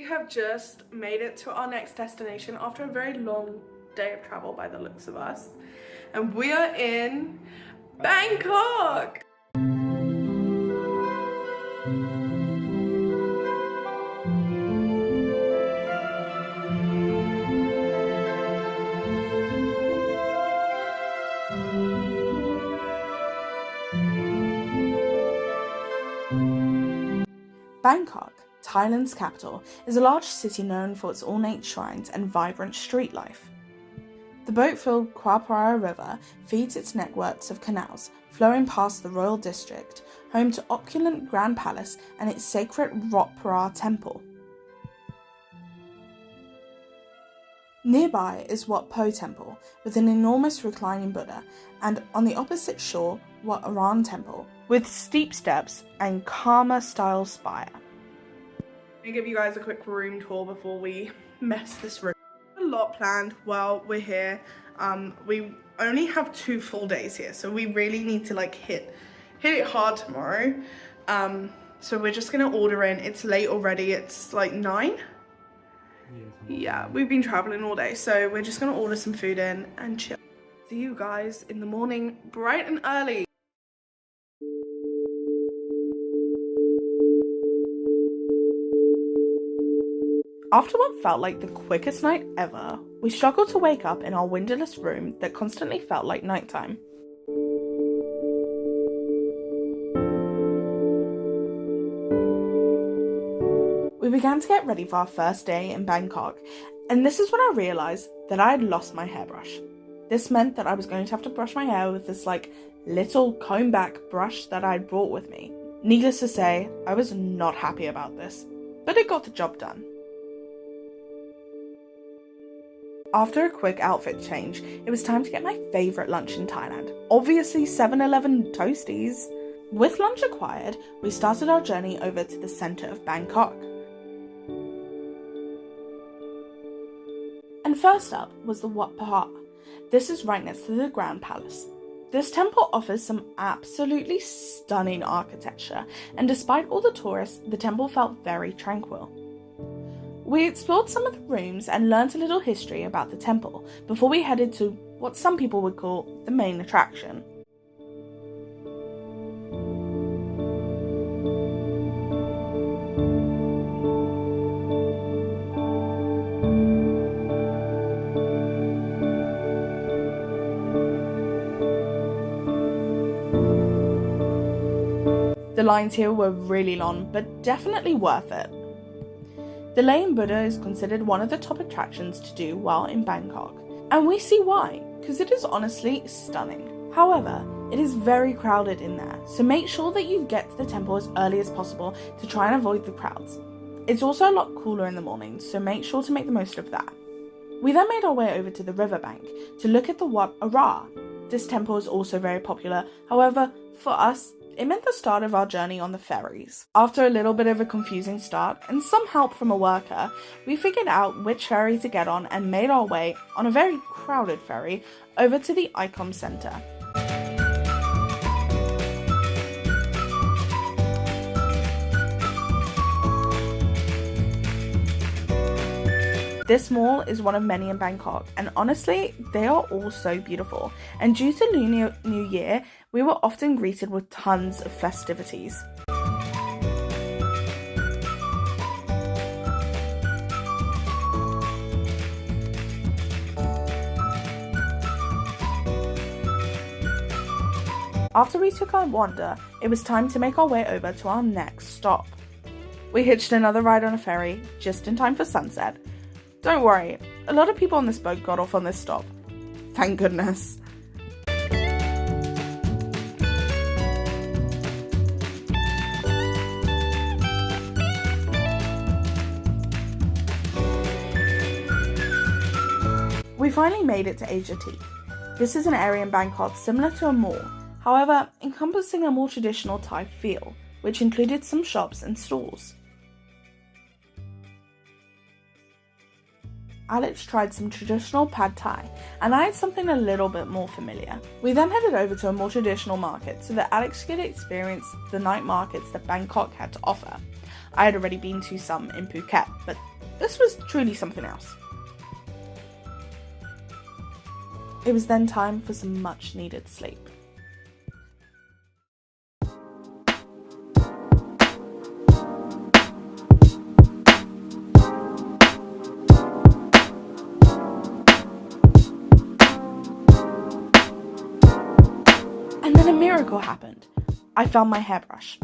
We have just made it to our next destination after a very long day of travel by the looks of us. And we are in Bangkok! Bangkok, Thailand's capital, is a large city known for its ornate shrines and vibrant street life. The boat-filled Wat Pho River feeds its networks of canals, flowing past the royal district, home to opulent Grand Palace and its sacred Wat Pho temple. Nearby is Wat Pho temple, with an enormous reclining Buddha, and on the opposite shore, Wat Arun temple, with steep steps and Karma-style spire. Let me give you guys a quick room tour before we mess this room. A lot planned while we're here. We only have 2 full days here, so we really need to like hit it hard tomorrow. So we're just gonna order in. It's late already. It's like 9. Yeah, we've been traveling all day, so we're just gonna order some food in and chill. See you guys in the morning, bright and early. After what felt like the quickest night ever, we struggled to wake up in our windowless room that constantly felt like nighttime. We began to get ready for our first day in Bangkok, and this is when I realised that I had lost my hairbrush. This meant that I was going to have to brush my hair with this like little comb back brush that I had brought with me. Needless to say, I was not happy about this, but it got the job done. After a quick outfit change, it was time to get my favourite lunch in Thailand. Obviously 7-Eleven toasties. With lunch acquired, we started our journey over to the centre of Bangkok. And first up was the Wat Pho. This is right next to the Grand Palace. This temple offers some absolutely stunning architecture, and despite all the tourists, the temple felt very tranquil. We explored some of the rooms and learnt a little history about the temple before we headed to what some people would call the main attraction. The lines here were really long, but definitely worth it. The Lame Buddha is considered one of the top attractions to do while in Bangkok, and we see why, because it is honestly stunning. However, it is very crowded in there, so make sure that you get to the temple as early as possible to try and avoid the crowds. It's also a lot cooler in the mornings, so make sure to make the most of that. We then made our way over to the riverbank to look at the Wat Arun. This temple is also very popular, however, for us, it meant the start of our journey on the ferries. After a little bit of a confusing start and some help from a worker, we figured out which ferry to get on and made our way on a very crowded ferry over to the Icon Centre. This mall is one of many in Bangkok, and honestly, they are all so beautiful. And due to Lunar New Year, we were often greeted with tons of festivities. After we took our wander, it was time to make our way over to our next stop. We hitched another ride on a ferry, just in time for sunset. Don't worry, a lot of people on this boat got off on this stop. Thank goodness. We finally made it to Asia Tea. This is an area in Bangkok similar to a mall, however, encompassing a more traditional Thai feel, which included some shops and stalls. Alex tried some traditional pad thai, and I had something a little bit more familiar. We then headed over to a more traditional market so that Alex could experience the night markets that Bangkok had to offer. I had already been to some in Phuket, but this was truly something else. It was then time for some much needed sleep. And then a miracle happened. I found my hairbrush.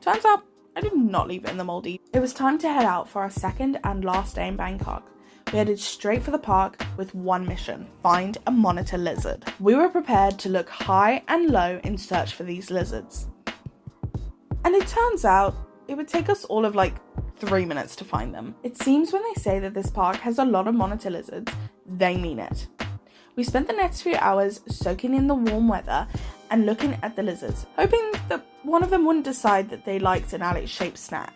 Turns out I did not leave it in the Maldives. It was time to head out for our second and last day in Bangkok. We headed straight for the park with one mission: find and monitor lizard. We were prepared to look high and low in search for these lizards. And it turns out it would take us all of like 3 minutes to find them. It seems when they say that this park has a lot of monitor lizards, they mean it. We spent the next few hours soaking in the warm weather and looking at the lizards, hoping that one of them wouldn't decide that they liked an Alex-shaped snack.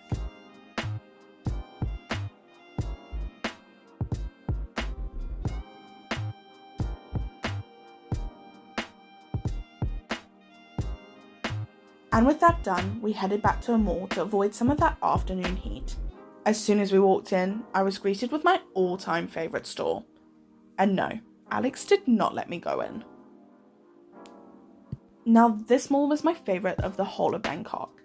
And with that done, we headed back to a mall to avoid some of that afternoon heat. As soon as we walked in, I was greeted with my all-time favourite store. And no, Alex did not let me go in. Now, this mall was my favourite of the whole of Bangkok.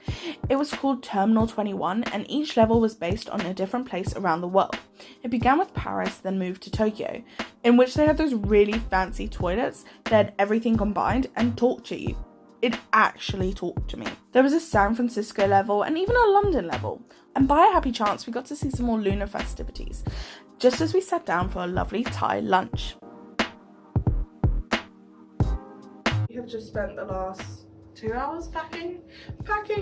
It was called Terminal 21, and each level was based on a different place around the world. It began with Paris, then moved to Tokyo, in which they had those really fancy toilets that had everything combined and talked to you. It actually talked to me. There was a San Francisco level and even a London level. And by a happy chance, we got to see some more lunar festivities, just as we sat down for a lovely Thai lunch. We have just spent the last 2 hours packing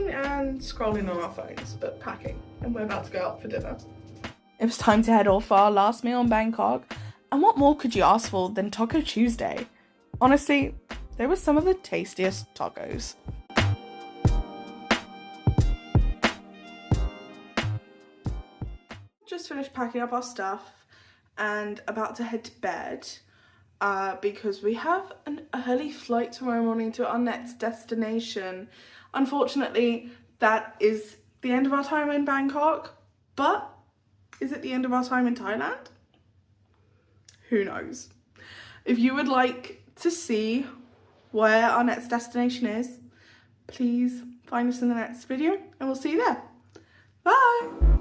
and scrolling on our phones, but packing. And we're about to go out for dinner. It was time to head off for our last meal in Bangkok. And what more could you ask for than Taco Tuesday? Honestly, they were some of the tastiest tacos. Just finished packing up our stuff and about to head to bed because we have an early flight tomorrow morning to our next destination. Unfortunately, that is the end of our time in Bangkok, but is it the end of our time in Thailand? Who knows? If you would like to see where our next destination is, please find us in the next video and we'll see you there. Bye!